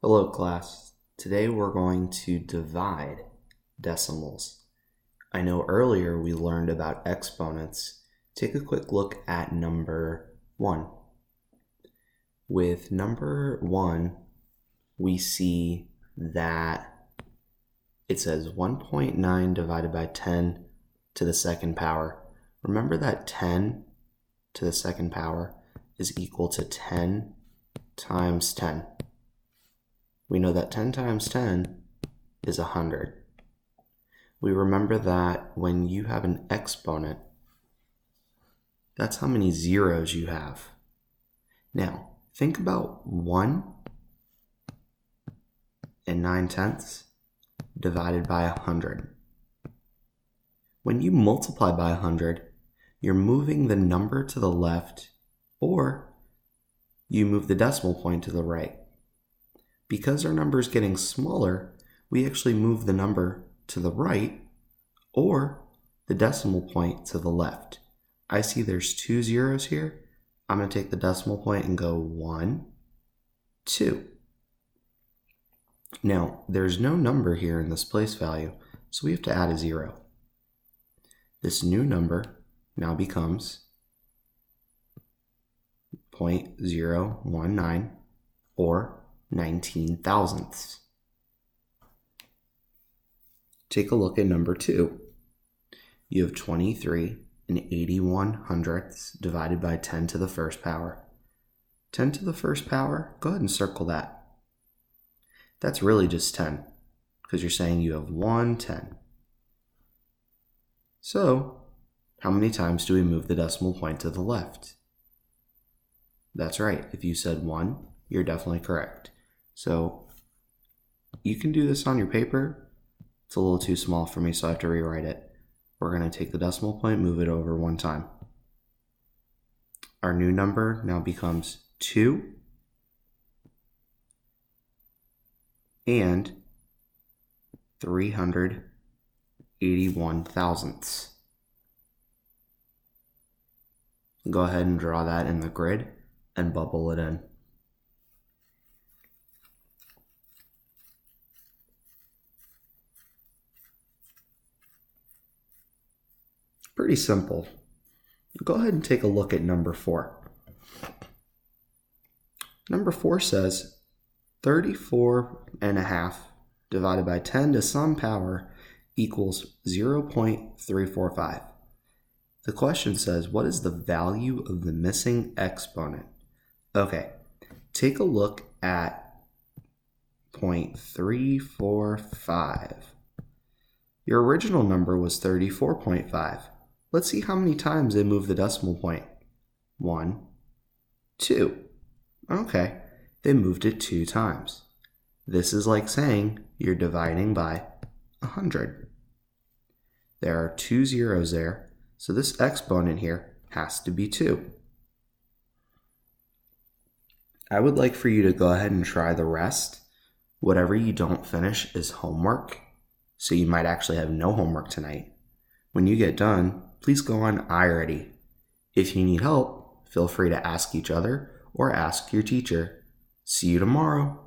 Hello class. Today we're going to divide decimals. I know earlier we learned about exponents. Take a quick look at number 1. With number 1, we see that it says 1.9 divided by 10 to the second power. Remember that 10 to the second power is equal to 10 times 10. We know that 10 times 10 is 100. We remember that when you have an exponent, that's how many zeros you have. Now, think about 1 and 9/10 divided by 100. When you multiply by 100, you're moving the number to the left, or you move the decimal point to the right. Because our number is getting smaller, we actually move the number to the right or the decimal point to the left. I see there's 2 zeros here. I'm going to take the decimal point and go 1, 2. Now, there's no number here in this place value, so we have to add a 0. This new number now becomes 0.019 or 19 thousandths. Take a look at number 2. You have 23 and 81 hundredths divided by 10 to the first power. 10 to the first power, go ahead and circle that. That's really just 10, because you're saying you have 1/10. So, how many times do we move the decimal point to the left? That's right, if you said 1, you're definitely correct. So you can do this on your paper. It's a little too small for me, so I have to rewrite it. We're going to take the decimal point, move it over 1 time. Our new number now becomes 2 and 381 thousandths. Go ahead and draw that in the grid and bubble it in. Pretty simple. Go ahead and take a look at number 4. Number 4 says 34.5 divided by 10 to some power equals 0.345. The question says, what is the value of the missing exponent? Okay, take a look at 0.345. Your original number was 34.5. Let's see how many times they moved the decimal point. 1, 2. Okay, they moved it 2 times. This is like saying you're dividing by 100. There are 2 zeros there, so this exponent here has to be 2. I would like for you to go ahead and try the rest. Whatever you don't finish is homework, so you might actually have no homework tonight. When you get done, please go on iReady. If you need help, feel free to ask each other or ask your teacher. See you tomorrow.